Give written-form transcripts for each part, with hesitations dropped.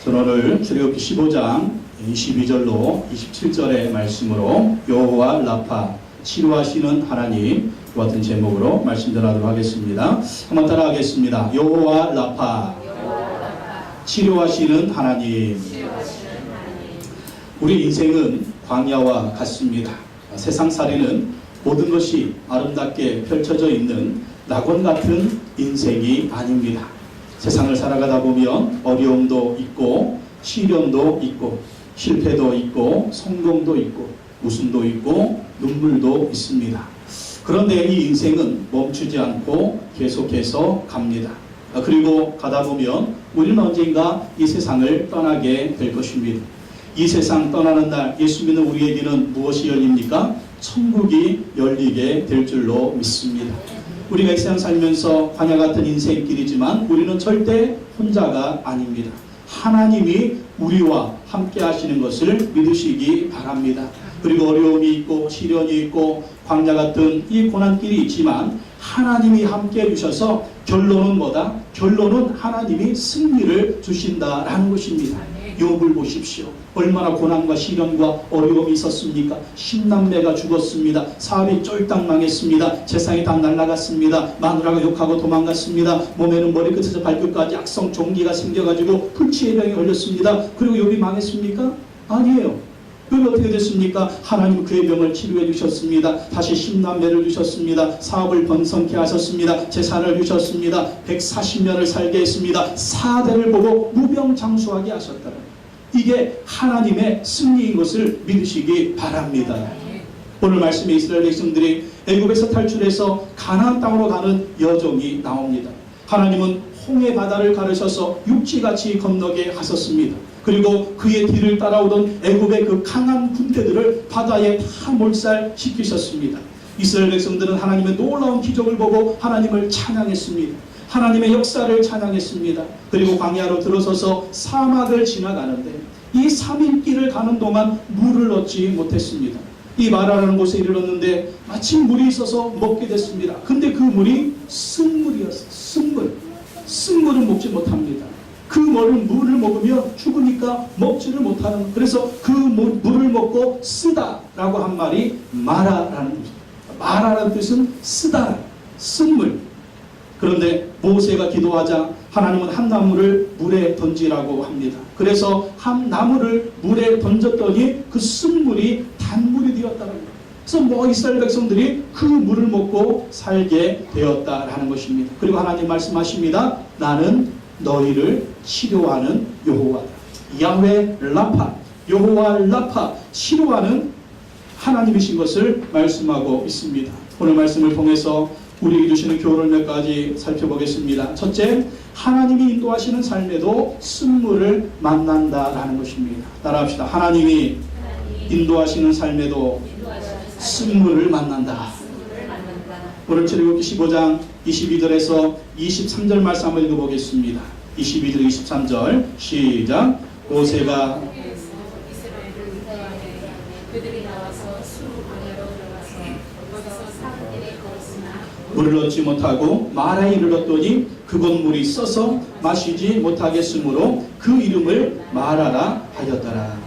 저는 오늘 출애굽기 15장 22절로 27절의 말씀으로 여호와 라파, 치료하시는 하나님 같은 제목으로 말씀 전하도록 하겠습니다. 한번 따라하겠습니다. 여호와 라파, 치료하시는 하나님. 우리 인생은 광야와 같습니다. 세상살이는 모든 것이 아름답게 펼쳐져 있는 낙원 같은 인생이 아닙니다. 세상을 살아가다 보면 어려움도 있고 시련도 있고 실패도 있고 성공도 있고 웃음도 있고 눈물도 있습니다. 그런데 이 인생은 멈추지 않고 계속해서 갑니다. 그리고 가다 보면 우리는 언젠가 이 세상을 떠나게 될 것입니다. 이 세상 떠나는 날 예수 믿는 우리에게는 무엇이 열립니까? 천국이 열리게 될 줄로 믿습니다. 우리가 이 세상 살면서 광야 같은 인생길이지만 우리는 절대 혼자가 아닙니다. 하나님이 우리와 함께 하시는 것을 믿으시기 바랍니다. 그리고 어려움이 있고 시련이 있고 광야 같은 이 고난길이 있지만 하나님이 함께 해주셔서 결론은 뭐다? 결론은 하나님이 승리를 주신다라는 것입니다. 욥을 보십시오. 얼마나 고난과 시련과 어려움이 있었습니까? 10남매가 죽었습니다. 사업이 쫄딱 망했습니다. 재산이 다 날아갔습니다. 마누라가 욕하고 도망갔습니다. 몸에는 머리끝에서 발끝까지 악성 종기가 생겨가지고 풀치의 병에 걸렸습니다. 그리고 욥이 망했습니까? 아니에요. 그게 어떻게 됐습니까? 하나님 그의 병을 치료해 주셨습니다. 다시 10남매를 주셨습니다. 사업을 번성케 하셨습니다. 재산을 주셨습니다. 140년을 살게 했습니다. 4대를 보고 무병장수하게 하셨다. 이게 하나님의 승리인 것을 믿으시기 바랍니다. 오늘 말씀에 이스라엘 백성들이 애굽에서 탈출해서 가나안 땅으로 가는 여정이 나옵니다. 하나님은 홍해 바다를 가르셔서 육지같이 건너게 하셨습니다. 그리고 그의 뒤를 따라오던 애굽의 그 강한 군대들을 바다에 다 몰살시키셨습니다. 이스라엘 백성들은 하나님의 놀라운 기적을 보고 하나님을 찬양했습니다. 하나님의 역사를 찬양했습니다. 그리고 광야로 들어서서 사막을 지나가는데 이 3일 길을 가는 동안 물을 얻지 못했습니다. 이 마라라는 곳에 이르렀는데 마침 물이 있어서 먹게 됐습니다. 근데 그 물이 쓴물이었어요. 쓴물은 먹지 못합니다. 그 물을 먹으면 죽으니까 먹지를 못하는, 그래서 그 물을 먹고 쓰다라고 한 말이 마라라는 뜻입니다. 마라라는 뜻은 쓰다, 쓴물. 그런데 모세가 기도하자 하나님은 한 나무를 물에 던지라고 합니다. 그래서 한 나무를 물에 던졌더니 그 쓴물이 단물이 되었다는 거예요. 그래서 이스라엘 백성들이 그 물을 먹고 살게 되었다라는 것입니다. 그리고 하나님 말씀하십니다. 나는 너희를 치료하는 여호와다. 야훼 라파, 여호와 라파, 치료하는 하나님이신 것을 말씀하고 있습니다. 오늘 말씀을 통해서 우리에게 주시는 교훈을 몇 가지 살펴보겠습니다. 첫째, 하나님이 인도하시는 삶에도 쓴물을 만난다라는 것입니다. 따라합시다. 하나님이 인도하시는 삶에도 쓴물을 만난다. 오늘 출애굽기 15장 22절에서 23절 말씀 한번 읽어보겠습니다. 22절 23절 시작. 모세가 그들이 나와서 수르 광야로 들어가서 거기서 사흘길에 걸었으나 물을 얻지 못하고 마라에 이르렀더니 그곳 물이 써서 마시지 못하겠으므로 그 이름을 마라라 하였더라.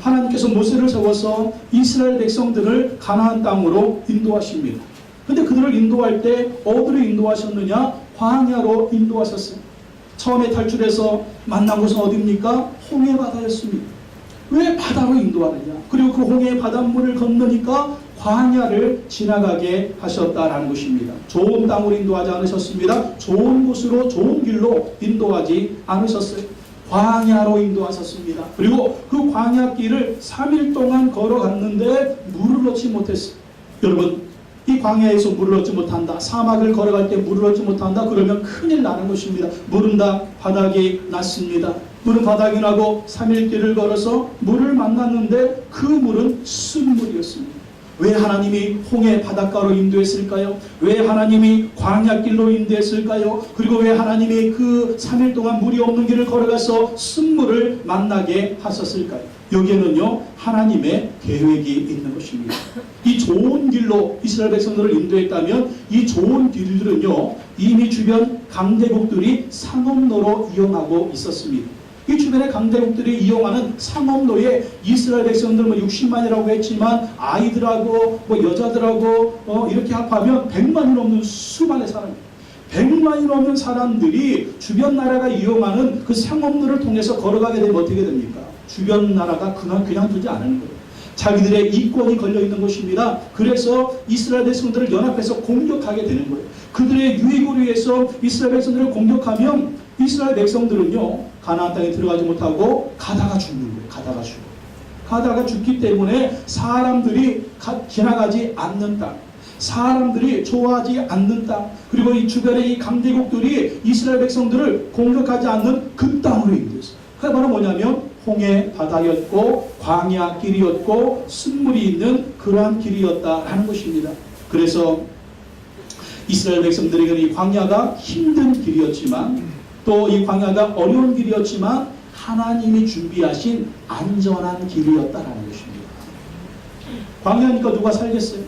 하나님께서 모세를 세워서 이스라엘 백성들을 가나안 땅으로 인도하십니다. 근데 그들을 인도할 때 어디로 인도하셨느냐? 광야로 인도하셨어요. 처음에 탈출해서 만난 곳은 어디입니까? 홍해 바다였습니다. 왜 바다로 인도하느냐? 그리고 그 홍해 바닷물을 건너니까 광야를 지나가게 하셨다라는 것입니다. 좋은 땅으로 인도하지 않으셨습니다. 좋은 곳으로 좋은 길로 인도하지 않으셨어요. 광야로 인도하셨습니다. 그리고 그 광야길을 3일 동안 걸어갔는데 물을 얻지 못했어요. 여러분, 이 광야에서 물을 얻지 못한다, 사막을 걸어갈 때 물을 얻지 못한다, 그러면 큰일 나는 것입니다. 물은 다 바닥이 났습니다. 물은 바닥이 나고 3일 길을 걸어서 물을 만났는데 그 물은 쓴물이었습니다. 왜 하나님이 홍해 바닷가로 인도했을까요? 왜 하나님이 광야길로 인도했을까요? 그리고 왜 하나님이 그 3일 동안 물이 없는 길을 걸어가서 쓴물을 만나게 하셨을까요? 여기에는요, 하나님의 계획이 있는 것입니다. 이 좋은 길로 이스라엘 백성들을 인도했다면 이 좋은 길들은요, 이미 주변 강대국들이 상업로로 이용하고 있었습니다. 이 주변의 강대국들이 이용하는 상업로에 이스라엘 백성들 60만이라고 했지만 아이들하고 여자들하고 이렇게 합하면 100만이 넘는 수많은 사람, 100만이 넘는 사람들이 주변 나라가 이용하는 그 상업로를 통해서 걸어가게 되면 어떻게 됩니까? 주변 나라가 그냥 두지 않은 거예요. 자기들의 이권이 걸려있는 것입니다. 그래서 이스라엘 백성들을 연합해서 공격하게 되는 거예요. 그들의 유익을 위해서 이스라엘 백성들을 공격하면 이스라엘 백성들은요, 가나안 땅에 들어가지 못하고 가다가 죽는 거예요. 가다가 죽기 때문에 사람들이 지나가지 않는 땅, 사람들이 좋아하지 않는 땅, 그리고 이 주변의 이 강대국들이 이스라엘 백성들을 공격하지 않는 그 땅으로 인도했어요. 그게 바로 뭐냐면 홍해 바다였고 광야 길이었고 쓴물이 있는 그러한 길이었다라는 것입니다. 그래서 이스라엘 백성들에게는 이 광야가 힘든 길이었지만 또 이 광야가 어려운 길이었지만 하나님이 준비하신 안전한 길이었다라는 것입니다. 광야니까 누가 살겠어요?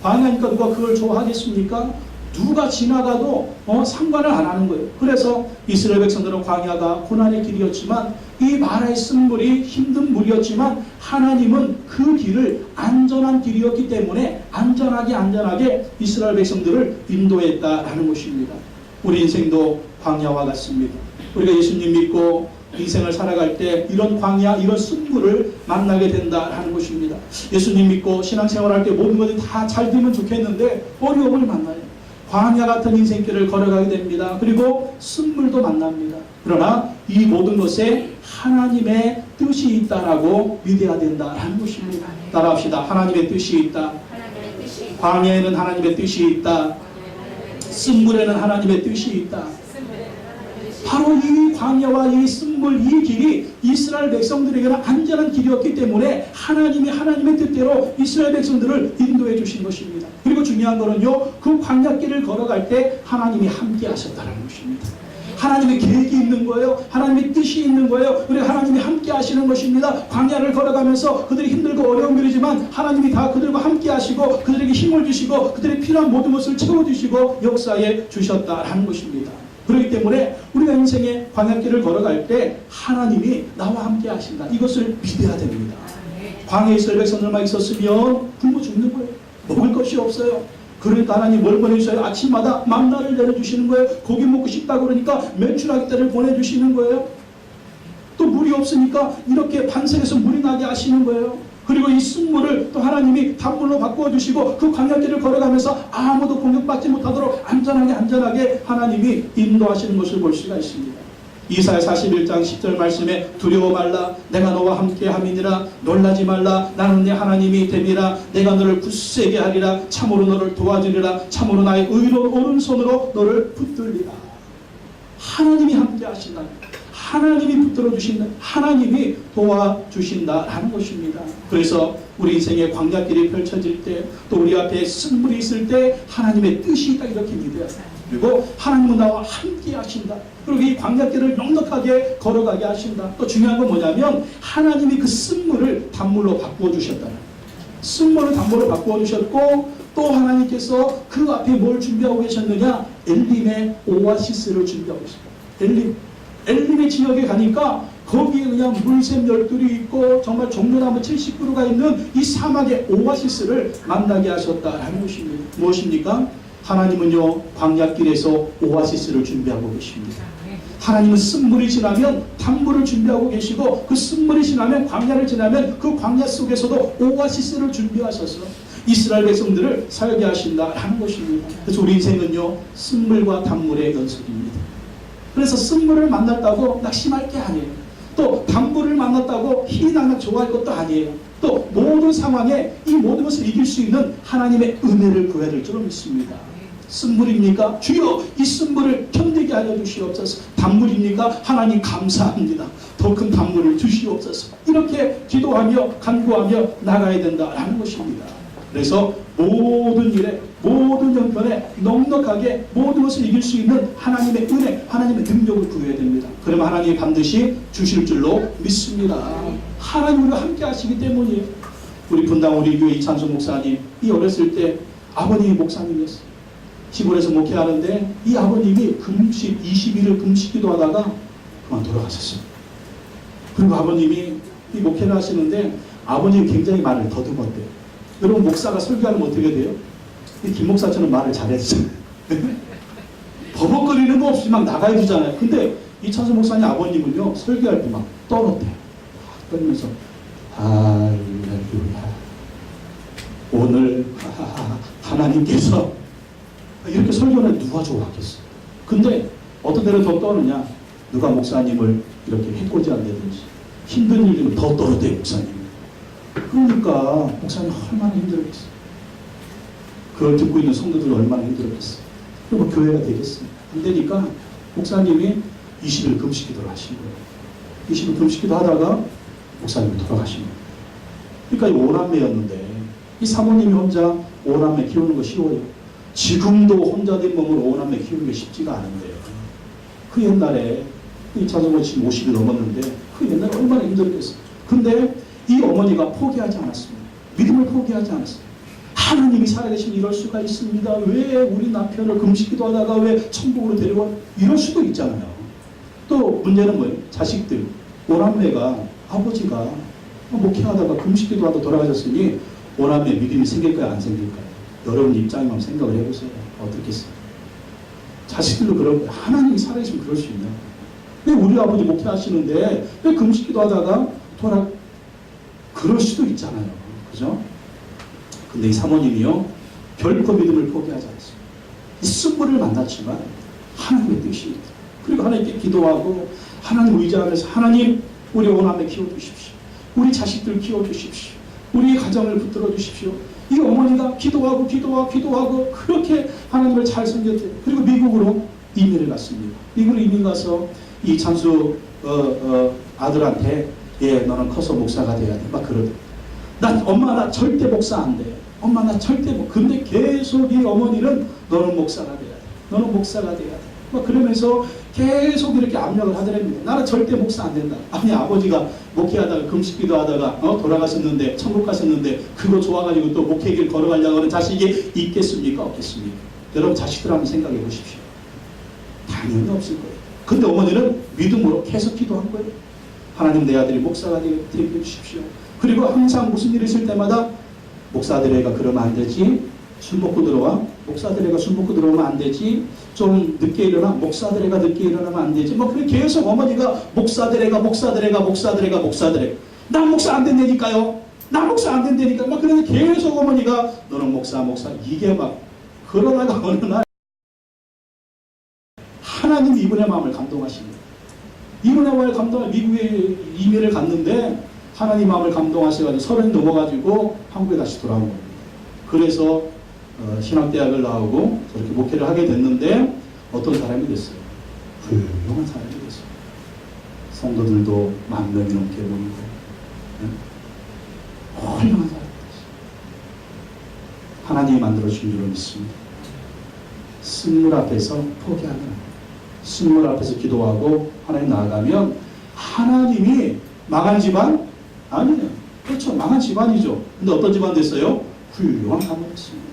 광야니까 누가 그걸 좋아하겠습니까? 누가 지나가도 상관을 안 하는 거예요. 그래서 이스라엘 백성들은 광야가 고난의 길이었지만 이 마라의 쓴물이 힘든 물이었지만 하나님은 그 길을 안전한 길이었기 때문에 안전하게 이스라엘 백성들을 인도했다라는 것입니다. 우리 인생도 광야와 같습니다. 우리가 예수님 믿고 인생을 살아갈 때 이런 광야, 이런 쓴물을 만나게 된다라는 것입니다. 예수님 믿고 신앙생활할 때 모든 것이 다 잘 되면 좋겠는데 어려움을 만나요. 광야 같은 인생길을 걸어가게 됩니다. 그리고 쓴물도 만납니다. 그러나 이 모든 것에 하나님의 뜻이 있다라고 믿어야 된다라는 것입니다. 따라합시다. 하나님의 뜻이 있다. 광야에는 하나님의 뜻이 있다. 쓴물에는 하나님의 뜻이 있다. 바로 이 광야와 이 쓴물, 이 길이 이스라엘 백성들에게는 안전한 길이었기 때문에 하나님이 하나님의 뜻대로 이스라엘 백성들을 인도해 주신 것입니다. 그리고 중요한 거는요, 그 광야길을 걸어갈 때 하나님이 함께 하셨다는 것입니다. 하나님의 계획이 있는 거예요. 하나님의 뜻이 있는 거예요. 그리고 하나님이 함께 하시는 것입니다. 광야를 걸어가면서 그들이 힘들고 어려운 길이지만 하나님이 다 그들과 함께 하시고 그들에게 힘을 주시고 그들의 필요한 모든 것을 채워주시고 역사해 주셨다라는 것입니다. 그렇기 때문에 우리가 인생의 광야길을 걸어갈 때 하나님이 나와 함께 하신다. 이것을 믿어야 됩니다. 광야에 이스라엘 백성들만 있었으면 굶어 죽는 거예요. 먹을 것이 없어요. 그러니까 하나님 뭘 보내주셔요? 아침마다 만나를 내려주시는 거예요. 고기 먹고 싶다 그러니까 메추라기 떼를 보내주시는 거예요. 또 물이 없으니까 이렇게 반석에서 물이 나게 하시는 거예요. 그리고 이 쓴물을 또 하나님이 단물로 바꾸어 주시고 그 광야길을 걸어가면서 아무도 공격받지 못하도록 안전하게 하나님이 인도하시는 것을 볼 수가 있습니다. 이사야 41장 10절 말씀에 두려워 말라 내가 너와 함께 함이니라 놀라지 말라 나는 네 하나님이 됨이라 내가 너를 굳세게 하리라 참으로 너를 도와주리라 참으로 나의 의로운 오른손으로 너를 붙들리라. 하나님이 함께 하신다. 하나님이 붙들어 주신다. 하나님이 도와주신다라는 것입니다. 그래서 우리 인생의 광야길이 펼쳐질 때 또 우리 앞에 쓴물이 있을 때 하나님의 뜻이 있다 이렇게 믿어야 돼요. 그리고 하나님은 나와 함께 하신다. 그리고 이 광야길을 넉넉하게 걸어가게 하신다. 또 중요한 건 뭐냐면 하나님이 그 쓴물을 단물로 바꾸어 주셨다. 쓴물을 단물로 바꾸어 주셨고 또 하나님께서 그 앞에 뭘 준비하고 계셨느냐? 엘림의 오아시스를 준비하고 있습니다. 엘림의 지역에 가니까 거기에 그냥 물샘 열둘이 있고 정말 종려나무 70그루가 있는 이 사막의 오아시스를 만나게 하셨다라는 것입니다. 무엇입니까? 하나님은요 광야길에서 오아시스를 준비하고 계십니다. 하나님은 쓴물이 지나면 단물을 준비하고 계시고 그 쓴물이 지나면 광야를 지나면 그 광야 속에서도 오아시스를 준비하셔서 이스라엘 백성들을 살게 하신다라는 것입니다. 그래서 우리 인생은요 쓴물과 단물의 연속입니다. 그래서 쓴물을 만났다고 낙심할 게 아니에요. 또 단물을 만났다고 희낙낙 좋아할 것도 아니에요. 또 모든 상황에 이 모든 것을 이길 수 있는 하나님의 은혜를 구해야 될 줄로 믿습니다. 쓴물입니까? 주여 이 쓴물을 견디게 하여 주시옵소서. 단물입니까? 하나님 감사합니다. 더 큰 단물을 주시옵소서. 이렇게 기도하며 간구하며 나가야 된다라는 것입니다. 그래서 모든 일에 모든 형편에 넉넉하게 모든 것을 이길 수 있는 하나님의 은혜, 하나님의 능력을 구해야 됩니다. 그러면 하나님이 반드시 주실 줄로 믿습니다. 하나님 우리와 함께 하시기 때문이에요. 우리 분당 우리 교회 이찬수 목사님 이 어렸을 때 아버님이 목사님이었어요. 시골에서 목회하는데 이 아버님이 금식 20일을 금식 기도하다가 그만 돌아가셨어요. 그리고 아버님이 이 목회를 하시는데 아버님이 굉장히 말을 더듬었대요. 여러분 목사가 설교하면 어떻게 돼요? 이 김 목사처럼 말을 잘해주잖아요. 버벅거리는 거 없이 막 나가야 되잖아요. 근데 이찬수 목사님 아버님은요 설교할 때 막 떨었대요. 떨면서 할렐루야 오늘 하나님께서 이렇게 설교는 누가 좋아하겠어요. 근데 어떤 데는 더 떠느냐, 누가 목사님을 이렇게 해코지 한다든지 힘든 일이면 더 떨어대요 목사님. 그러니까 목사님 얼마나 힘들었겠어요. 그걸 듣고 있는 성도들 얼마나 힘들었겠어요. 그리고 교회가 되겠습니다. 안 되니까 목사님이 20일 금식기도를 하신 거예요. 20일 금식기도 하다가 목사님이 돌아가신 거예요. 그러니까 이 오남매였는데 이 사모님이 혼자 오남매 키우는 거 쉬워요? 지금도 혼자 된 몸으로 오남매 키우는 게 쉽지가 않은데요. 그 옛날에 이 자전거 지금 50이 넘었는데 그 옛날에 얼마나 힘들겠어요. 근데 이 어머니가 포기하지 않았습니다. 믿음을 포기하지 않았어요. 하나님이 살아계신 이럴 수가 있습니다. 왜 우리 남편을 금식기도 하다가 왜 천국으로 데려와? 이럴 수도 있잖아요. 또 문제는 뭐예요? 자식들, 오남매가 아버지가 목회하다가 금식기도 하다 돌아가셨으니 오남매 믿음이 생길까요? 안 생길까요? 여러분 입장에만 생각을 해보세요. 어떻겠어요? 자식들도 그런 거예요. 하나님이 살아계시면 그럴 수 있나? 왜 우리 아버지 목회하시는데 왜 금식기도 하다가 그럴 수도 있잖아요. 그죠? 근데 이 사모님이요 결코 믿음을 포기하지 않았어요. 이 쓴물을 만났지만 하나님의 뜻이 있다. 그리고 하나님께 기도하고 하나님 의지하면서 하나님 우리 오남매 키워주십시오. 우리 자식들 키워주십시오. 우리 가정을 붙들어 주십시오. 이 어머니가 기도하고 그렇게 하나님을 잘 섬겼대요. 그리고 미국으로 이민을 갔습니다. 미국으로 이민 가서 이 찬수 아들한테 너는 커서 목사가 돼야 돼. 막 그러대. 엄마 나 절대 목사 안 돼. 엄마 나 절대 근데 계속 이 어머니는 너는 목사가 돼야 돼. 너는 목사가 돼야 돼. 막 그러면서 계속 이렇게 압력을 하더랍니다. 나는 절대 목사 안 된다. 아니 아버지가 목회하다가 금식기도 하다가 돌아가셨는데 천국 가셨는데 그거 좋아가지고 또 목회길 걸어가려고 하는 자식이 있겠습니까? 없겠습니까? 여러분 자식들 한번 생각해 보십시오. 당연히 없을 거예요. 근데 어머니는 믿음으로 계속 기도한 거예요. 하나님 내 아들이 목사가 되게 해주십시오. 그리고 항상 무슨 일이 있을 때마다 목사들 애가 그러면 안 되지. 술 먹고 들어와. 목사들 애가 술 먹고 들어오면 안 되지. 좀 늦게 일어나. 목사들 애가 늦게 일어나면 안 되지. 그렇게 계속 어머니가 목사들 애가 난 목사 안 된다니까요. 난 목사 안 된다니까. 막 그러면 계속 어머니가 너는 목사 이게 막 그러다가 어느 날 하나님이 이분의 마음을 감동하십니다. 이분의 마음을 감동해 미국에 이민을 갔는데 하나님 마음을 감동하셔가지고 30 넘어가지고 한국에 다시 돌아온 겁니다. 그래서 신학대학을 나오고 저렇게 목회를 하게 됐는데 어떤 사람이 됐어요? 훌륭한 사람이 됐어요. 성도들도 10,000명이 넘게 모이고 훌륭한 사람이 됐어요. 하나님이 만들어준 줄로 믿습니다. 쓴물 앞에서 포기하면 안 돼요. 쓴물 앞에서 기도하고 하나님 나아가면 하나님이 망한 집안? 아니에요. 그렇죠. 망한 집안이죠. 근데 어떤 집안 됐어요? 훌륭한 가문 됐습니다.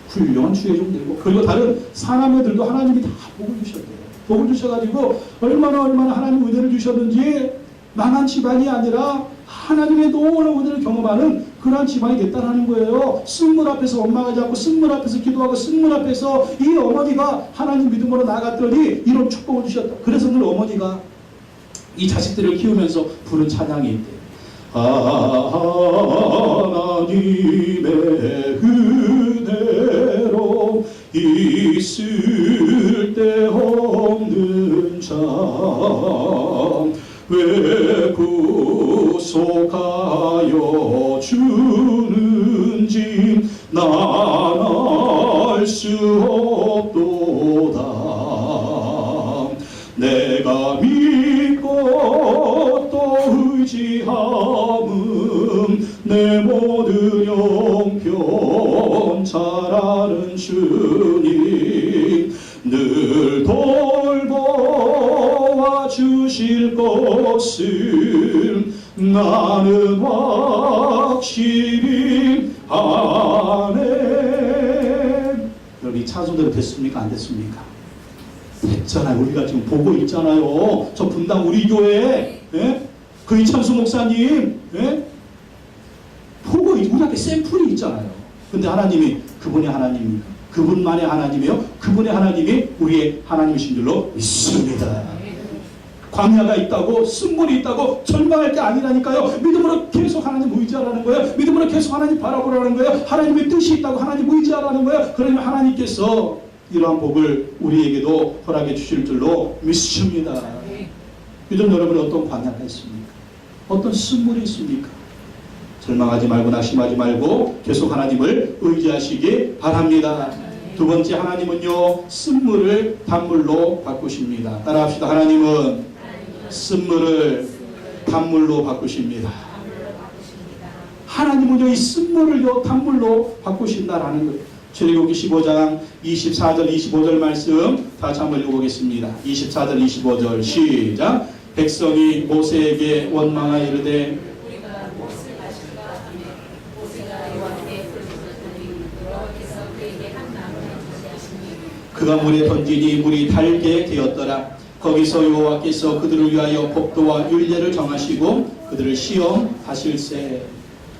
훌륭한 주의 종 되고 그리고 다른 사람들도 하나님이 다 복을 주셨대요. 복을 주셔가지고 얼마나 하나님 은혜를 주셨는지 망한 집안이 아니라 하나님의 놀라운 은혜를 경험하는 그러한 집안이 됐다는 거예요. 쓴물 앞에서 엄마가 잡고 쓴물 앞에서 기도하고 쓴물 앞에서 이 어머니가 하나님 믿음으로 나갔더니 이런 축복을 주셨다. 그래서 늘 어머니가 이 자식들을 키우면서 부른 찬양이 있대요. 하나님의 은혜로 있을 데 없는 자 왜 구속하여 주는지 난 알 수 없도다. 내가 믿고 또 의지함은 내 모든 형편 잘 아는 주님 늘 돌보아 주실 것을 나는 확실히 아네. 여러분 이 찬송대로 됐습니까? 안 됐습니까? 됐잖아요. 우리가 지금 보고 있잖아요. 저 분당 우리 교회 예? 그 이창수 목사님, 예? 보고 우리 앞에 샘플이 있잖아요. 근데 하나님이 그분이 하나님입니까? 그분만의 하나님이요. 그분의 하나님이 우리의 하나님이신 줄로 믿습니다. 광야가 있다고, 쓴물이 있다고 절망할 게 아니라니까요. 믿음으로 계속 하나님 의지하라는 거예요. 믿음으로 계속 하나님 바라보라는 거예요. 하나님의 뜻이 있다고 하나님 의지하라는 거예요. 그러면 하나님께서 이러한 복을 우리에게도 허락해 주실 줄로 믿습니다. 요즘 여러분 어떤 광야가 있습니까? 어떤 쓴물이 있습니까? 절망하지 말고 낙심하지 말고 계속 하나님을 의지하시기 바랍니다. 두 번째, 하나님은요 쓴물을 단물로 바꾸십니다. 따라합시다. 하나님은 쓴물을 단물로 바꾸십니다. 하나님은요 이 쓴물을요 단물로 바꾸신다라는 거예요. 출애굽기 15장 24절 25절 말씀 다시 한번 읽어보겠습니다. 24절 25절 시작. 백성이 모세에게 원망하여 이르되 그가 물에 던지니 물이 달게 되었더라. 거기서 여호와께서 그들을 위하여 법도와 율례를 정하시고 그들을 시험하실세.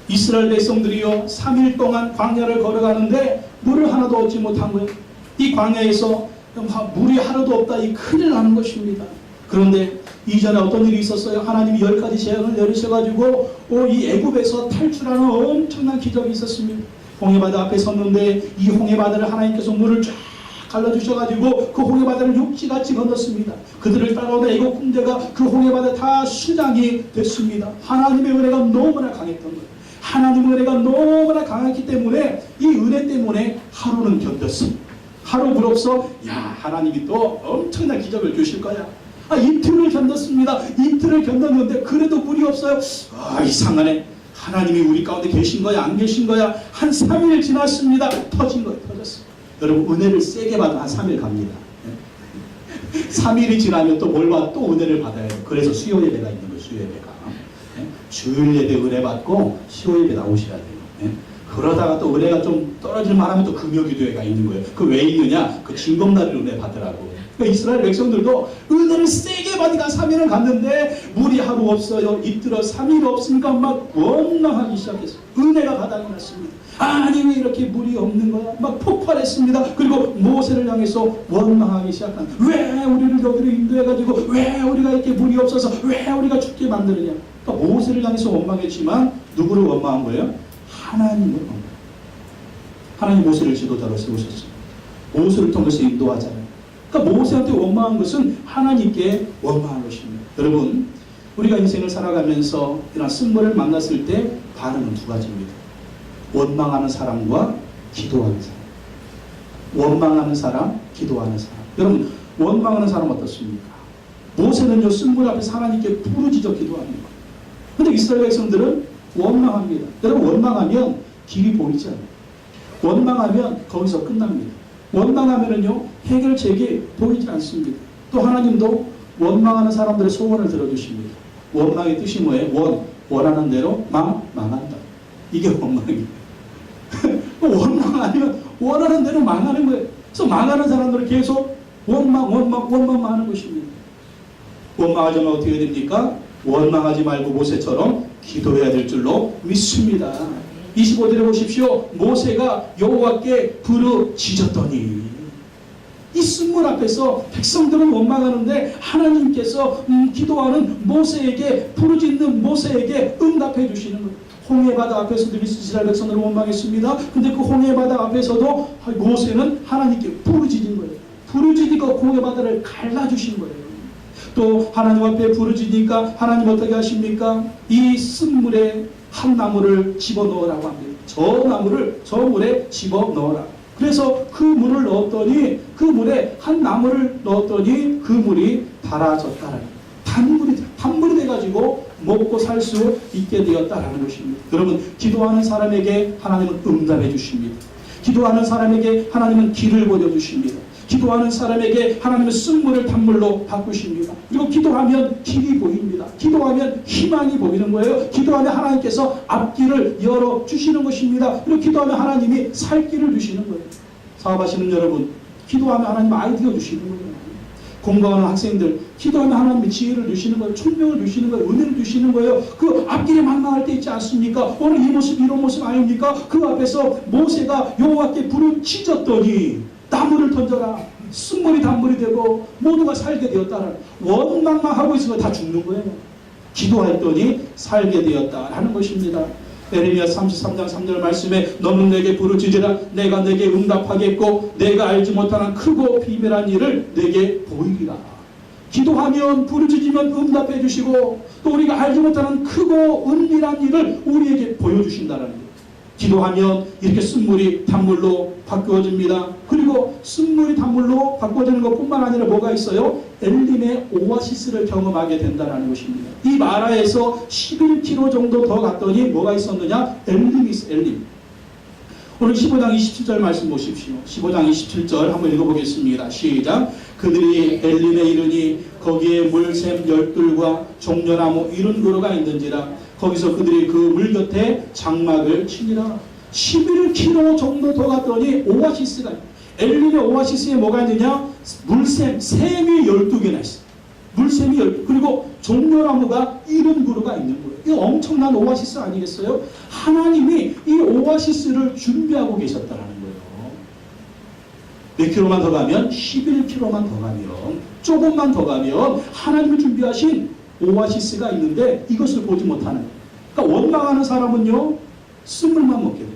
이스라엘 백성들이요 3일 동안 광야를 걸어가는데 물을 하나도 얻지 못한 거예요. 이 광야에서 물이 하나도 없다, 이 큰일 나는 것입니다. 그런데 이전에 어떤 일이 있었어요? 하나님이 10가지 재앙을 내리셔가지고 이 애굽에서 탈출하는 엄청난 기적이 있었습니다. 홍해바다 앞에 섰는데 이 홍해바다를 하나님께서 물을 쫙 갈라주셔가지고 그 홍해바다를 육지같이 건넜습니다. 그들을 따라오는 애국 군대가 그 홍해바다 다 수장이 됐습니다. 하나님의 은혜가 너무나 강했던 거예요. 하나님의 은혜가 너무나 강했기 때문에 이 은혜 때문에 하루는 견뎠습니다. 하루 물 없어? 야, 하나님이 또 엄청난 기적을 주실 거야. 이틀을 견뎠습니다. 이틀을 견뎠는데 그래도 물이 없어요. 이상하네. 하나님이 우리 가운데 계신 거야, 안 계신 거야? 한 3일 지났습니다. 터진 거예요. 터졌어요. 여러분 은혜를 세게 받으면 한 3일 갑니다. 3일이 지나면 또 뭘 받아? 또 은혜를 받아야 돼요. 그래서 수요 예배가 있는 거예요. 수요 예배가. 주일 예배 은혜 받고 수요 예배 나오셔야 돼요. 그러다가 또 은혜가 좀 떨어질 만하면 또 금요 기도회가 있는 거예요. 그 왜 있느냐? 그 징검다리를 은혜 받으라고. 그러니까 이스라엘 백성들도 은혜를 세게 받으니까 3일을 갔는데 물이 하루 없어요. 이틀어 3일 없으니까 막 원망하기 시작했어요. 은혜가 바닥이 났습니다. 아니 왜 이렇게 물이 없는 거야? 막 폭발했습니다. 그리고 모세를 향해서 원망하기 시작한. 왜 우리를 여기로 인도해가지고 왜 우리가 이렇게 물이 없어서 왜 우리가 죽게 만드느냐? 그러니까 모세를 향해서 원망했지만 누구를 원망한 거예요? 하나님을 원망. 하나님 모세를 지도자로 세우셨어요. 모세를 통해서 인도하잖아요. 그러니까 모세한테 원망한 것은 하나님께 원망한 것입니다. 여러분 우리가 인생을 살아가면서 이런 쓴물을 만났을 때 반응은 두 가지입니다. 원망하는 사람과 기도하는 사람. 원망하는 사람, 기도하는 사람. 여러분 원망하는 사람 어떻습니까? 모세는요 쓴물 앞에서 하나님께 부르짖어 기도합니다. 그런데 이스라엘 백성들은 원망합니다. 여러분 원망하면 길이 보이지 않아요. 원망하면 거기서 끝납니다. 원망하면은요 해결책이 보이지 않습니다. 또 하나님도 원망하는 사람들의 소원을 들어주십니다. 원망의 뜻이 뭐예요? 원하는 대로 망한다. 이게 원망이에요. 원망하면 원하는 대로 망하는 거예요. 그래서 망하는 사람들은 계속 원망만 하는 것입니다. 원망하지 말고 어떻게 됩니까? 원망하지 말고 모세처럼 기도해야 될 줄로 믿습니다. 25절에 보십시오. 모세가 여호와께 부르짖었더니 이 쓴물 앞에서 백성들은 원망하는데 하나님께서 기도하는 모세에게 부르짖는 모세에게 응답해 주시는 거예요. 홍해바다 앞에서도 이스라엘 백성들은 원망했습니다. 근데 그 홍해바다 앞에서도 모세는 하나님께 부르짖은 거예요. 부르짖으니까 홍해바다를 갈라주신 거예요. 또 하나님 앞에 부르짖으니까 하나님 어떻게 하십니까? 이 쓴물에 한 나무를 집어넣으라고 합니다. 저 물에 집어넣어라. 그래서 그 물을 넣었더니 그 물에 한 나무를 넣었더니 그 물이 달아졌다라는 단물이 돼가지고 먹고 살 수 있게 되었다라는 것입니다. 여러분 기도하는 사람에게 하나님은 응답해 주십니다. 기도하는 사람에게 하나님은 길을 보여주십니다. 기도하는 사람에게 하나님은 쓴물을 단물로 바꾸십니다. 그리고 기도하면 길이 보입니다. 기도하면 희망이 보이는 거예요. 기도하면 하나님께서 앞길을 열어주시는 것입니다. 그리고 기도하면 하나님이 살 길을 주시는 거예요. 사업하시는 여러분, 기도하면 하나님 아이디어 주시는 거예요. 공부하는 학생들 기도하면 하나님이 지혜를 주시는 거예요. 총명을 주시는 거예요. 은혜를 주시는 거예요. 그 앞길에 망망할 때 있지 않습니까? 오늘 이 모습 이런 모습 아닙니까? 그 앞에서 모세가 여호와께 불을 치졌더니 나무를 던져라. 쓴물이 단물이 되고 모두가 살게 되었다는 원망만 하고 있으면 다 죽는 거예요. 기도했더니 살게 되었다 하는 것입니다. 에레미야 33장 3절 말씀에 너는 내게 부르짖으라 내가 내게 응답하겠고 내가 알지 못하는 크고 비밀한 일을 내게 보이리라. 기도하면 부르짖으면 응답해 주시고 또 우리가 알지 못하는 크고 은밀한 일을 우리에게 보여주신다는 거예요. 기도하면 이렇게 쓴물이 단물로 바꾸어집니다. 그리고 쓴물이 단물로 바꾸어지는 것뿐만 아니라 뭐가 있어요? 엘림의 오아시스를 경험하게 된다는 것입니다. 이 마라에서 11km 정도 더 갔더니 뭐가 있었느냐? 엘림이 있어. 엘림. 오늘 15장 27절 말씀 보십시오. 15장 27절 한번 읽어보겠습니다. 시작. 그들이 엘림에 이르니 거기에 물샘 열둘과 종려나무 이른 그루가 있는지라 거기서 그들이 그 물 곁에 장막을 치니라. 11km 정도 더 갔더니 오아시스가 엘림의 오아시스에 뭐가 있느냐? 물샘, 샘이 12개나 있어. 물샘이 12개. 그리고 종려나무가 이른 그루가 있는 거예요. 이거 엄청난 오아시스 아니겠어요? 하나님이 이 오아시스를 준비하고 계셨다는 거예요. 몇 킬로만 더 가면 11km만 더 가면 조금만 더 가면 하나님이 준비하신 오아시스가 있는데 이것을 보지 못하는 거예요. 그러니까 원망하는 사람은요 쓴물만 먹게 돼요.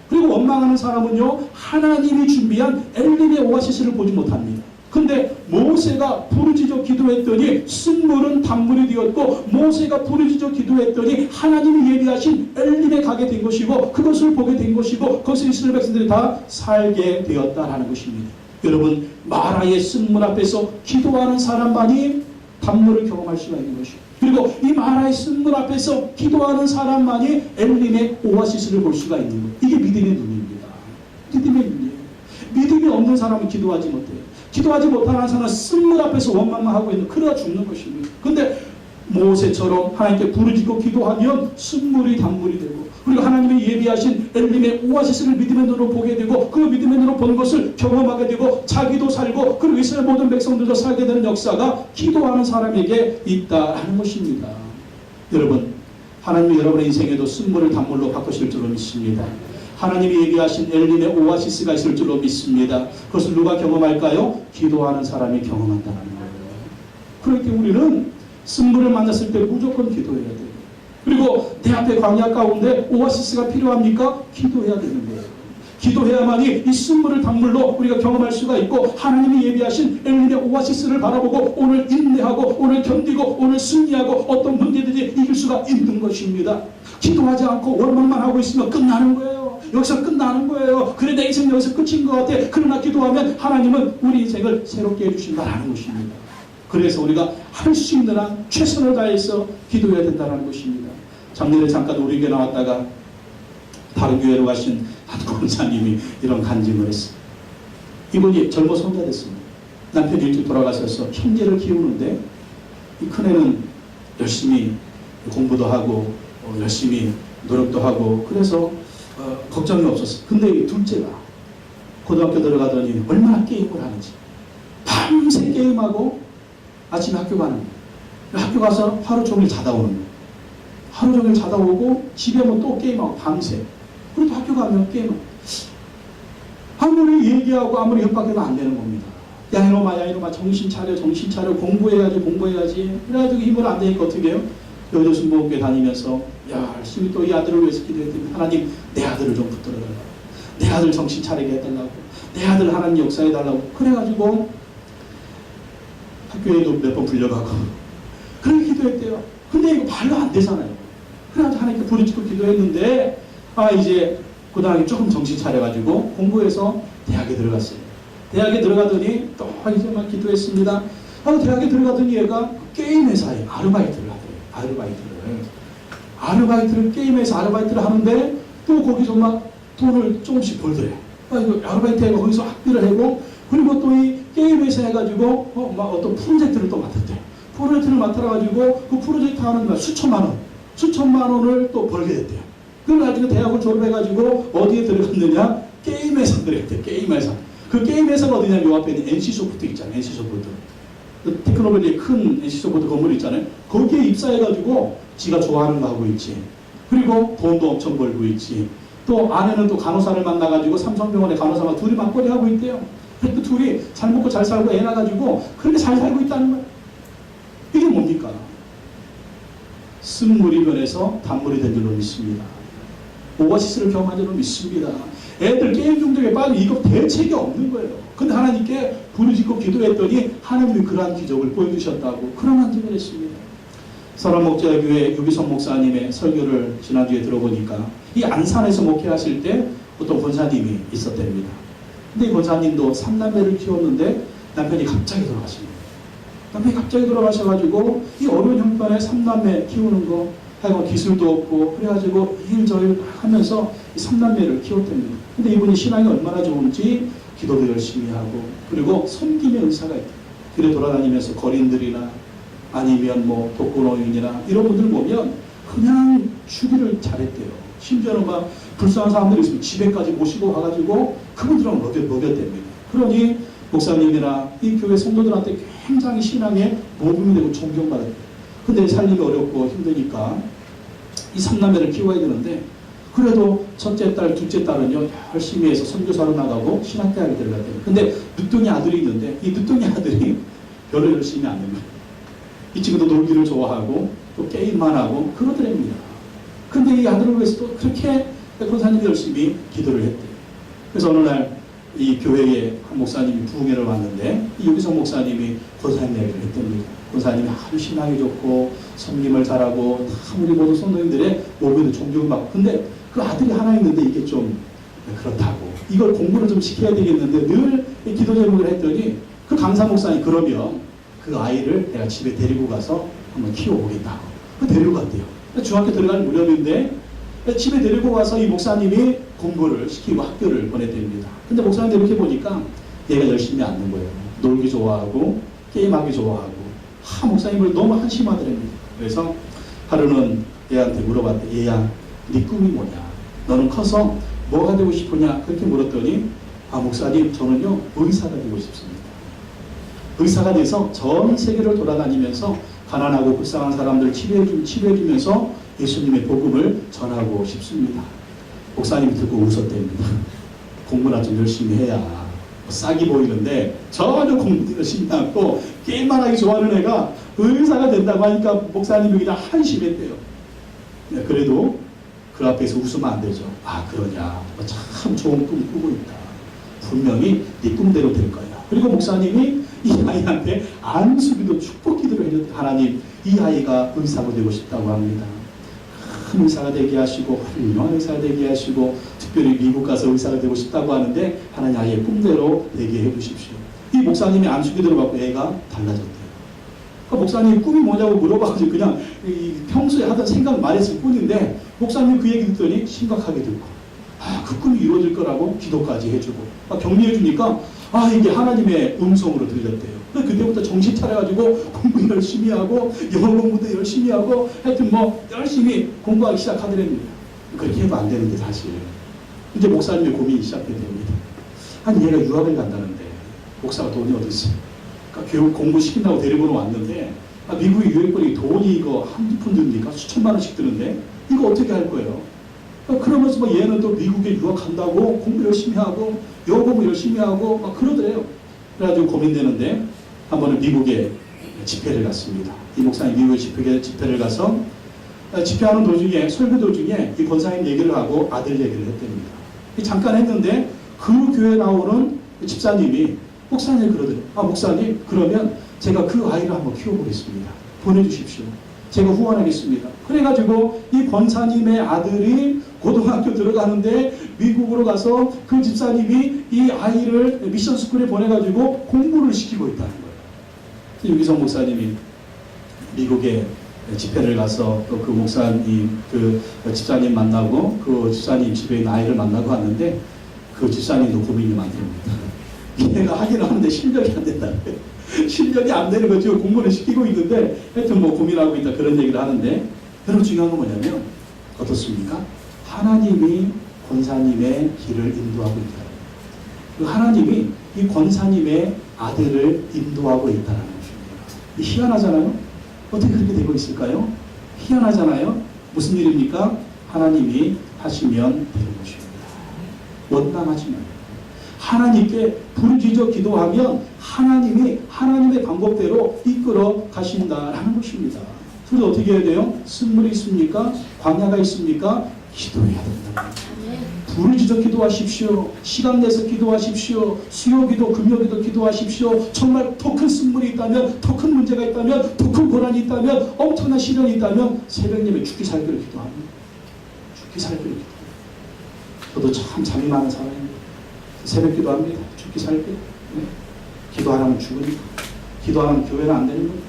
그리고 원망하는 사람은요 하나님이 준비한 엘림의 오아시스를 보지 못합니다. 근데 모세가 부르짖어 기도했더니 쓴물은 단물이 되었고 모세가 부르짖어 기도했더니 하나님이 예비하신 엘림에 가게 된 것이고 그것을 보게 된 것이고 그것을 이스라엘 백성들이 다 살게 되었다라는 것입니다. 여러분 마라의 쓴물 앞에서 기도하는 사람만이 단물을 경험할 수가 있는 것이고 그리고 이 마라의 쓴물 앞에서 기도하는 사람만이 엘림의 오아시스를 볼 수가 있는 거예요. 이게 믿음의 눈입니다. 믿음의 눈이에요. 믿음이 없는 사람은 기도하지 못해요. 기도하지 못하는 사람은 쓴물 앞에서 원망만 하고 있는 그러다 죽는 것입니다. 근데 모세처럼 하나님께 부르짖고 기도하면 쓴물이 단물이 되고 그리고 하나님이 예비하신 엘림의 오아시스를 믿음의 눈으로 보게 되고 그 믿음의 눈으로 보는 것을 경험하게 되고 자기도 살고 그리고 이스라엘 모든 백성들도 살게 되는 역사가 기도하는 사람에게 있다는 것입니다. 여러분 하나님이 여러분의 인생에도 쓴물을 단물로 바꾸실 줄로 믿습니다. 하나님이 예비하신 엘림의 오아시스가 있을 줄로 믿습니다. 그것을 누가 경험할까요? 기도하는 사람이 경험한다는 거예요. 그렇기 때문에 우리는 쓴물을 만났을 때 무조건 기도해야 돼요. 그리고 내 앞에 광야 가운데 오아시스가 필요합니까? 기도해야 되는 거예요. 기도해야만이 이 쓴물을 단물로 우리가 경험할 수가 있고 하나님이 예비하신 엘림의 오아시스를 바라보고 오늘 인내하고 오늘 견디고 오늘 승리하고 어떤 문제든지 이길 수가 있는 것입니다. 기도하지 않고 원망만 하고 있으면 끝나는 거예요. 여기서 끝나는 거예요. 그래 내 인생 여기서 끝인 것 같아. 그러나 기도하면 하나님은 우리 인생을 새롭게 해주신다는 것입니다. 그래서 우리가 할 수 있는 한 최선을 다해서 기도해야 된다는 것입니다. 작년에 잠깐 우리 교회 나왔다가 다른 교회로 가신 한 권사님이 이런 간증을 했어요. 이분이 젊어서 혼자 됐습니다. 남편이 일찍 돌아가셔서 형제를 키우는데 이 큰애는 열심히 공부도 하고 열심히 노력도 하고 그래서 걱정이 없었어요. 근데 이 둘째가 고등학교 들어가더니 얼마나 게임을 하는지 밤새 게임하고 아침에 학교 가는 거예요. 학교 가서 하루 종일 자다 오는 거예요. 하루 종일 자다 오고 집에 오면 또 게임하고 밤새. 그리고 학교 가면 게임하고. 아무리 얘기하고 아무리 협박해도 안 되는 겁니다. 야 이놈아 정신 차려 공부해야지. 그래가지고 힘을 안 되니까 어떻게 해요? 여자 순복음교회 다니면서 야 열심히 또 이 아들을 위해서 기도했더니 하나님 내 아들을 좀 붙들어달라고 내 아들 정신 차리게 해달라고 내 아들 하나님 역사해달라고 그래가지고 학교에도 몇 번 불려가고 그렇게 기도했대요. 근데 이거 말로 안 되잖아요. 그래가지고 하나님께 부르짖고 기도했는데 이제 고등학교 조금 정신 차려가지고 공부해서 대학에 들어갔어요. 대학에 들어가더니 또 이제 막 기도했습니다. 대학에 들어가더니 얘가 게임 회사에 아르바이트를 하더래요. 아르바이트를 게임에서 아르바이트를 하는데 또 거기서 막 돈을 조금씩 벌더래요. 아르바이트 해고 거기서 학비를 하고 그리고 또 이 게임 회사 해가지고 막 어떤 프로젝트를 또 맡았대요. 프로젝트를 맡아가지고 그 프로젝트 하는 날 수천만 원을 또 벌게 됐대요. 그걸 나중에 대학을 졸업해가지고 어디에 들어갔느냐? 게임 회사 들어갔대요. 게임 회사. 그 게임 회사가 어디냐면 요 앞에 있는 NC소프트 있잖아요. NC소프트. 그 테크노밸리의 큰 시소보드 건물 있잖아요. 거기에 입사해가지고 지가 좋아하는 거 하고 있지. 그리고 돈도 엄청 벌고 있지. 또 아내는 또 간호사를 만나가지고 삼성병원의 간호사가 둘이 맞벌이 하고 있대요. 그 둘이 잘 먹고 잘 살고 애 낳아가지고 그렇게 잘 살고 있다는 거예요. 이게 뭡니까? 쓴물이 변해서 단물이 된 줄로 믿습니다. 오아시스를 경험한 줄로 믿습니다. 애들 게임 중독에 빠져 이거 대책이 없는 거예요. 근데 하나님께 부르짖고 기도했더니 하나님이 그러한 기적을 보여주셨다고 그런 한증을 했습니다. 서람목자교회 유기성 목사님의 설교를 지난주에 들어보니까 이 안산에서 목회하실 때 어떤 권사님이 있었답니다. 근데 이 권사님도 3남매를 키웠는데 남편이 갑자기 돌아가십니다. 남편이 갑자기 돌아가셔가지고 이 어려운 형편에 3남매 키우는 거 하여간 기술도 없고 그래가지고 일저일 하면서 이 3남매를 키웠답니다. 근데 이분이 신앙이 얼마나 좋은지 기도도 열심히 하고 그리고 섬김의 은사가 있다. 길에 돌아다니면서 거린들이나 아니면 뭐 독거노인이나 이런 분들 보면 그냥 주기를 잘했대요. 심지어는 막 불쌍한 사람들이 있으면 집에까지 모시고 와가지고 그분들하고 먹였답니다. 그러니 목사님이나 이 교회 성도들한테 굉장히 신앙에 모범이 되고 존경받았대요. 근데 살림이 어렵고 힘드니까 이 3남매를 키워야 되는데 그래도 첫째 딸, 둘째 딸은요 열심히 해서 선교사로 나가고 신학대학에 들어갔대요. 근데 늦둥이 아들이 있는데 이 늦둥이 아들이 별로 열심히 안 됩니다. 이 친구도 놀기를 좋아하고 또 게임만 하고 그러더랍니다. 근데 이 아들을 위해서 또 그렇게 권사님이 열심히 기도를 했대요. 그래서 어느 날 이 교회에 한 목사님이 부흥회를 왔는데 이 유기성 목사님이 권사님 얘기를 했답니다. 권사님이 아주 신앙이 좋고 섬김을 잘하고 다 우리 모든 성도님들의 모두도 존경을 받고 근데 그 아들이 하나 있는데 이게 좀 그렇다고 이걸 공부를 좀 시켜야 되겠는데 늘 기도 제목을 했더니 그 강사 목사님 그러면 그 아이를 내가 집에 데리고 가서 한번 키워보겠다고 데리고 갔대요. 중학교 들어갈 무렵인데 집에 데리고 와서 이 목사님이 공부를 시키고 학교를 보냈답니다. 근데 목사님들 이렇게 보니까 얘가 열심히 앉는 거예요. 놀기 좋아하고 게임하기 좋아하고 목사님을 너무 한심하더랍니다. 그래서 하루는 얘한테 물어봤대. 얘야 네 꿈이 뭐냐? 너는 커서 뭐가 되고 싶으냐? 그렇게 물었더니 목사님 저는요 의사가 되고 싶습니다. 의사가 돼서 전 세계를 돌아다니면서 가난하고 불쌍한 사람들 치료해주면서 예수님의 복음을 전하고 싶습니다. 목사님이 듣고 웃었답니다. 공부나 좀 열심히 해야 싹이 보이는데 전혀 공부도 열심히 하고 게임만 하기 좋아하는 애가 의사가 된다고 하니까 목사님이 그냥 한심했대요. 그래도 그 앞에서 웃으면 안 되죠. 그러냐 참 좋은 꿈 꾸고 있다. 분명히 네 꿈대로 될 거야. 그리고 목사님이 이 아이한테 안수기도 축복 기도를 해줬대. 하나님 이 아이가 의사가 되고 싶다고 합니다. 큰 의사가 되게 하시고 훌륭한 의사가 되게 하시고 특별히 미국 가서 의사가 되고 싶다고 하는데 하나님 아이의 꿈대로 되게 해주십시오. 이 목사님이 안수기도를 받고 애가 달라졌대요. 그러니까 목사님이 꿈이 뭐냐고 물어봐가지고 그냥 평소에 하던 생각 말했을 뿐인데 목사님 그 얘기 듣더니 심각하게 듣고 그 꿈이 이루어질 거라고 기도까지 해주고 격려해 주니까 이게 하나님의 음성으로 들렸대요. 그때부터 정신 차려가지고 공부 열심히 하고 영어 공부도 열심히 하고 하여튼 뭐 열심히 공부하기 시작하더랍니다. 그렇게 해도 안 되는데 사실 이제 목사님의 고민이 시작되게 됩니다. 얘가 유학을 간다는데 목사가 돈이 어디 있어? 그러니까 교육 공부시킨다고 데리고 왔는데 미국의 유학권이 돈이 이거 한두 푼 듭니까? 수천만 원씩 드는데 이거 어떻게 할 거예요? 그러면서 뭐 얘는 또 미국에 유학한다고 공부 열심히 하고 영어 공부 열심히 하고 막 그러더래요. 그래가지고 고민되는데 한 번은 미국에 집회를 갔습니다. 이 목사님 미국에 집회를 가서 집회하는 도중에 설교 도중에 이 권사님 얘기를 하고 아들 얘기를 했답니다. 잠깐 했는데 그 교회 나오는 집사님이 목사님 그러더래요. 목사님 그러면 제가 그 아이를 한번 키워보겠습니다. 보내주십시오. 제가 후원하겠습니다. 그래가지고 이 권사님의 아들이 고등학교 들어가는데 미국으로 가서 그 집사님이 이 아이를 미션 스쿨에 보내가지고 공부를 시키고 있다는 거예요. 유기성 목사님이 미국에 집회를 가서 또 그 목사님 그 집사님 만나고 그 집사님 집에 있는 아이를 만나고 왔는데 그 집사님도 고민이 많답니다. 얘가 하기는 하는데 실력이 안 된다. 실력이 안 되는 거 지금 공부를 시키고 있는데 하여튼 뭐 고민하고 있다 그런 얘기를 하는데 여러분 중요한 건 뭐냐면 어떻습니까? 하나님이 권사님의 길을 인도하고 있다. 그 하나님이 이 권사님의 아들을 인도하고 있다는 것입니다. 희한하잖아요. 어떻게 그렇게 되고 있을까요? 희한하잖아요. 무슨 일입니까? 하나님이 하시면 되는 것입니다. 원망하지 말고 하나님께 부르짖어 기도하면 하나님이 하나님의 방법대로 이끌어 가신다라는 것입니다. 그래서 어떻게 해야 돼요? 쓴물이 있습니까? 광야가 있습니까? 기도해야 된다. 부르짖어 기도하십시오. 시간 내서 기도하십시오. 수요기도, 금요기도 기도하십시오. 정말 더 큰 쓴물이 있다면, 더 큰 문제가 있다면, 더 큰 고난이 있다면, 엄청난 시련이 있다면 새벽 예배 죽기 살기를 기도합니다. 죽기 살기를 기도합니다. 저도 참 잠이 많은 사람입니다. 새벽 기도합니다. 죽기 살기. 네. 기도 안 하면 죽으니까. 기도 안 하면 교회는 안 되는 거예요.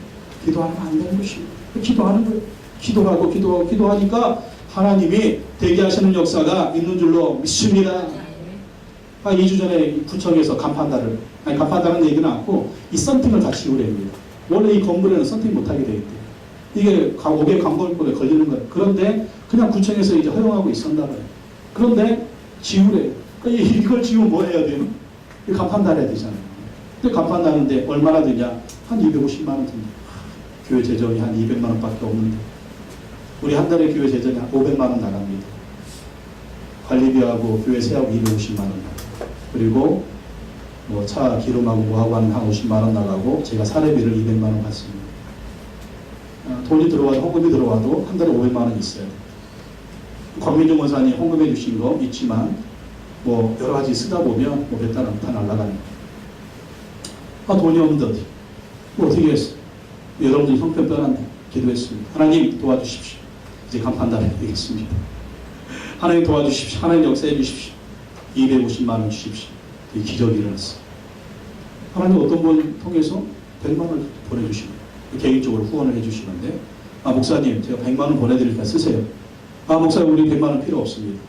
기도 안 하면 안 되는 것입니다. 기도하는 거예요. 기도하고 기도하니까 하나님이 되게 하시는 역사가 있는 줄로 믿습니다. 2주 전에 구청에서 간판다는 얘기는 않고 이 썬팅을 다 지우랍니다. 원래 이 건물에는 썬팅 못하게 돼 있대요. 이게 500 광고에 걸리는 거예요. 그런데 그냥 구청에서 이제 허용하고 있었나 봐요. 그런데 지우래요. 그러니까 이걸 지우면 뭐 해야 돼요? 간판 달아야 되잖아요. 근데 간판 다는데 얼마나 드냐? 한 250만 원 듭니다. 교회 재정이 한 200만 원밖에 없는데 우리 한 달에 교회 재정이 한 500만 원 나갑니다. 관리비하고 교회 세하고 250만 원 나가고 그리고 뭐 차 기름하고 뭐하고 한 50만 원 나가고 제가 사례비를 200만 원 받습니다. 돈이 들어와도 헌금이 들어와도 한 달에 500만 원 있어요. 권민중 원사님 헌금해 주신 거 있지만 뭐 여러 가지 쓰다 보면 뭐 몇 달 다 날아가는 거예요. 돈이 없는데 어디? 뭐 어떻게 했어? 여러분들이 형편 떠났네. 기도했습니다. 하나님 도와주십시오. 이제 간판 달아야 되겠습니다. 하나님 도와주십시오. 하나님 역사해 주십시오. 250만 원 주십시오. 이 기적이 일어났어요. 하나님 어떤 분 통해서 100만 원을 보내주십니다. 개인적으로 후원을 해주시는데 목사님 제가 100만 원 보내드리니까 쓰세요. 목사님 우리 100만 원 필요 없습니다.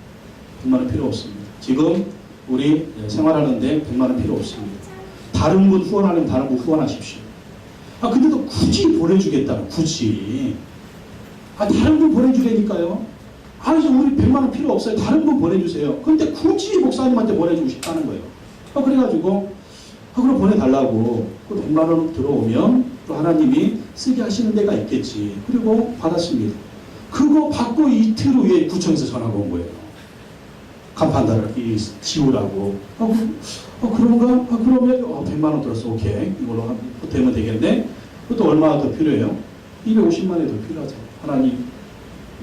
100만 원 필요 없습니다. 지금 우리 생활하는데 100만 원 필요 없습니다. 다른 분 후원하려면 다른 분 후원하십시오. 근데도 굳이 보내주겠다고 굳이 다른 분 보내주라니까요. 그래서 우리 100만 원 필요 없어요. 다른 분 보내주세요. 근데 굳이 목사님한테 보내주고 싶다는 거예요. 그래가지고 그럼 보내달라고 그 100만 원 들어오면 또 하나님이 쓰게 하시는 데가 있겠지. 그리고 받았습니다. 그거 받고 이틀 후에 구청에서 전화가 온 거예요. 간판다를 지우라고. 그런가? 그러면 100만 원 들었어. 오케이. 이걸로 보태면 되겠는데 그것도 얼마나 더 필요해요? 250만 원이 더 필요하죠. 하나님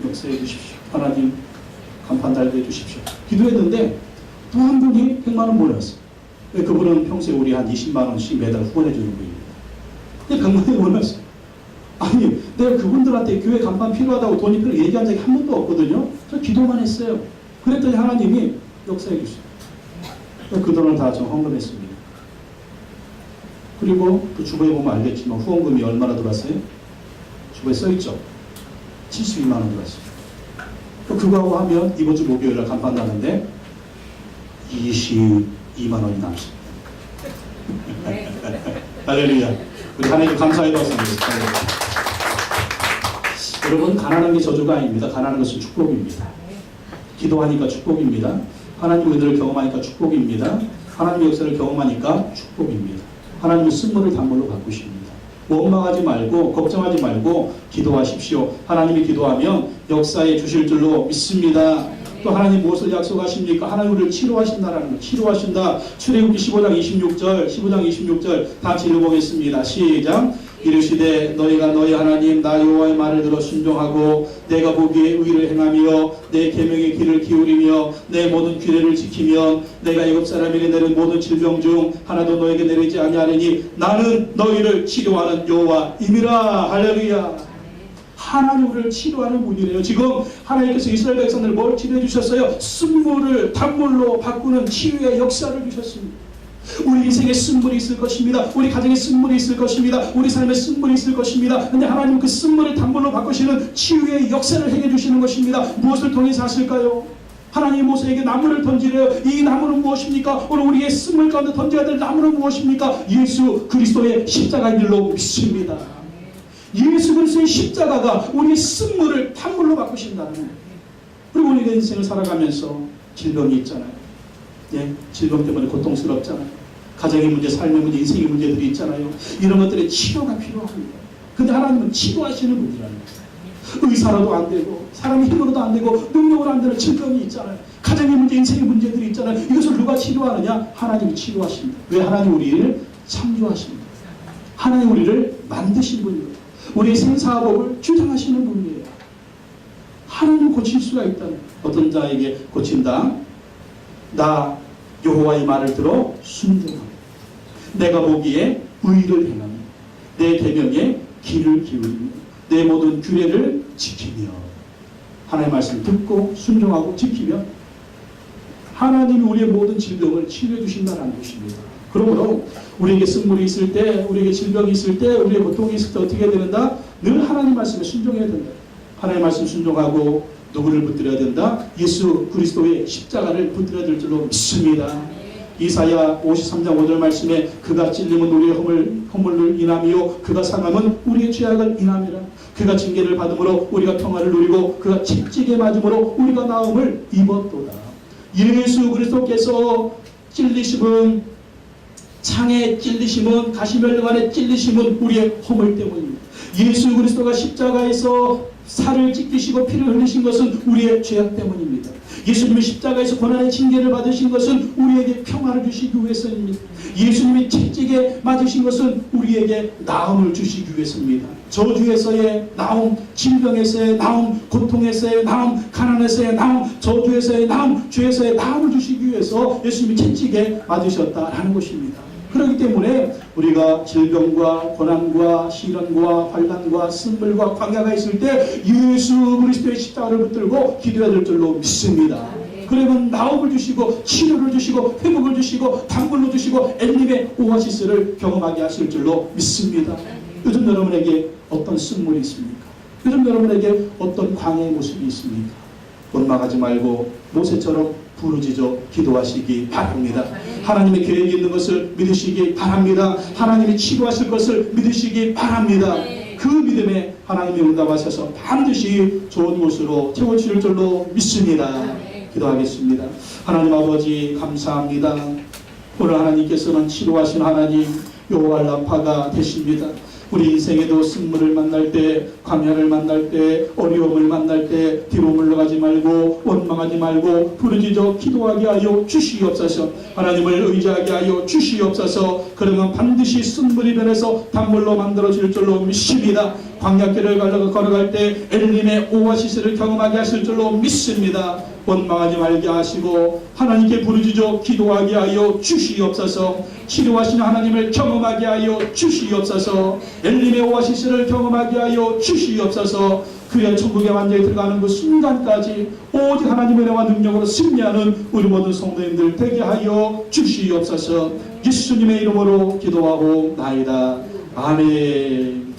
역사해 주십시오. 하나님 간판 달게 해주십시오. 기도했는데 또 한 분이 100만 원 보냈어요. 그분은 평소에 우리 한 20만 원씩 매달 후원해 주는 분입니다. 근데 100만 원이 보냈어요. 내가 그분들한테 교회 간판 필요하다고 돈이 필요 얘기한 적이 한 번도 없거든요. 저 기도만 했어요. 그랬더니 하나님이 역사해 주셨어요. 그 돈을 다 좀 헌금했습니다. 그리고 또 주보에 보면 알겠지만 후원금이 얼마나 들어왔어요? 주보에 써있죠. 72만 원 들어왔어요. 그거하고 하면 이번 주 목요일날 간판 나는데 22만 원이 남습니다. 할렐루야. 우리 하나님 감사해 봤습니다. 여러분 가난한 게 저주가 아닙니다. 가난한 것은 축복입니다. 기도하니까 축복입니다. 하나님의 은혜를 경험하니까 축복입니다. 하나님의 역사를 경험하니까 축복입니다. 하나님의 쓴물을 단물로 바꾸십니다. 원망하지 말고 걱정하지 말고 기도하십시오. 하나님이 기도하면 역사해 주실 줄로 믿습니다. 또 하나님 무엇을 약속하십니까? 하나님 우리를 치료하신다라는 거. 치료하신다. 출애굽기 15장 26절 다 같이 읽어보겠습니다. 시작. 이르시되 너희가 너희 하나님 나 여호와의 말을 들어 순종하고 내가 보기에 의를 행하며 내 계명의 귀를 기울이며 내 모든 규례를 지키면 내가 애굽 사람에게 내린 모든 질병 중 하나도 너에게 내리지 아니하리니 나는 너희를 치료하는 여호와임이라. 할렐루야. 하나님 우리를 치료하는 분이래요. 지금 하나님께서 이스라엘 백성들을 뭘 치료해 주셨어요? 쓴물을 단물로 바꾸는 치유의 역사를 주셨습니다. 우리 인생에 쓴물이 있을 것입니다. 우리 가정에 쓴물이 있을 것입니다. 우리 삶에 쓴물이 있을 것입니다. 근데 하나님은 그 쓴물을 단물로 바꾸시는 치유의 역사를 행해 주시는 것입니다. 무엇을 통해서 하실까요? 하나님 모세에게 나무를 던지래요. 이 나무는 무엇입니까? 오늘 우리의 쓴물 가운데 던져야 될 나무는 무엇입니까? 예수 그리스도의 십자가인 줄로 믿습니다. 예수 그리스도의 십자가가 우리의 쓴물을 단물로 바꾸신다는 거예요. 그리고 우리가 인생을 살아가면서 질병이 있잖아요. 질병 때문에 고통스럽잖아요. 가정의 문제, 삶의 문제, 인생의 문제들이 있잖아요. 이런 것들의 치료가 필요합니다. 근데 하나님은 치료하시는 분이라는 거예요. 의사로도 안 되고 사람의 힘으로도 안 되고 능력으로 안 되는 질병이 있잖아요. 가정의 문제, 인생의 문제들이 있잖아요. 이것을 누가 치료하느냐? 하나님이 치료하십니다. 왜? 하나님 우리를 창조하십니다. 하나님 우리를 만드신 분이에요. 우리의 생사복을 주장하시는 분이에요. 하나님 고칠 수가 있다는. 어떤 자에게 고친다? 나 여호와의 말을 들어 순종하며 내가 보기에 의를 행하며 내 계명에 귀를 기울이며 내 모든 규례를 지키며. 하나님의 말씀을 듣고 순종하고 지키면 하나님이 우리의 모든 질병을 치료해 주신다는 것입니다. 그러므로 우리에게 쓴물이 있을 때, 우리에게 질병이 있을 때, 우리의 고통이 있을 때 어떻게 해야 된다? 늘 하나님 말씀에 순종해야 된다. 하나님 말씀 순종하고 누구를 붙들어야 된다? 예수 그리스도의 십자가를 붙들어야 될 줄로 믿습니다. 이사야 53장 5절 말씀에 그가 찔림은 우리의 허물을 인함이요 그가 상함은 우리의 죄악을 인함이라. 그가 징계를 받음으로 우리가 평화를 누리고 그가 채찍에 맞음으로 우리가 나음을 입었도다. 예수 그리스도께서 찔리심은, 창에 찔리심은, 가시면류관에 찔리심은 우리의 허물 때문입니다. 예수 그리스도가 십자가에서 살을 찢기시고 피를 흘리신 것은 우리의 죄악 때문입니다. 예수님이 십자가에서 고난의 징계를 받으신 것은 우리에게 평화를 주시기 위해서입니다. 예수님이 채찍에 맞으신 것은 우리에게 나음을 주시기 위해서입니다. 저주에서의 나음, 질병에서의 나음, 고통에서의 나음, 가난에서의 나음, 저주에서의 나음, 죄에서의 나음을 주시기 위해서 예수님이 채찍에 맞으셨다라는 것입니다. 그렇기 때문에 우리가 질병과 고난과 시련과 환난과 쓴물과 광야가 있을 때 예수 그리스도의 십자가를 붙들고 기도해야 될 줄로 믿습니다. 그러면 나음을 주시고 치료를 주시고 회복을 주시고 단물로 주시고 엘림의 오아시스를 경험하게 하실 줄로 믿습니다. 요즘 여러분에게 어떤 쓴물이 있습니까? 요즘 여러분에게 어떤 광야의 모습이 있습니까? 원망하지 말고 모세처럼 부르짖어 기도하시기 바랍니다. 하나님의 계획이 있는 것을 믿으시기 바랍니다. 하나님이 치료하실 것을 믿으시기 바랍니다. 그 믿음에 하나님이 응답하셔서 반드시 좋은 곳으로 채워주실 줄로 믿습니다. 기도하겠습니다. 하나님 아버지 감사합니다. 오늘 하나님께서는 치료하신 하나님 여호와 라파가 되십니다. 우리 인생에도 쓴물을 만날 때, 광야를 만날 때, 어려움을 만날 때 뒤로 물러가지 말고 원망하지 말고 부르짖어 기도하게 하여 주시옵소서. 하나님을 의지하게 하여 주시옵소서. 그러면 반드시 쓴물이 변해서 단물로 만들어질 줄로 믿습니다. 광야길을 걸어갈 때 엘림의 오아시스를 경험하게 하실 줄로 믿습니다. 원망하지 말게 하시고 하나님께 부르짖어 기도하게 하여 주시옵소서. 치료하시는 하나님을 경험하게 하여 주시옵소서. 엘림의 오아시스를 경험하게 하여 주시옵소서. 그의 천국의 완전히 들어가는 그 순간까지 오직 하나님의 은혜와 능력으로 승리하는 우리 모든 성도님들 되게 하여 주시옵소서. 예수님의 이름으로 기도하고 나이다. 아멘.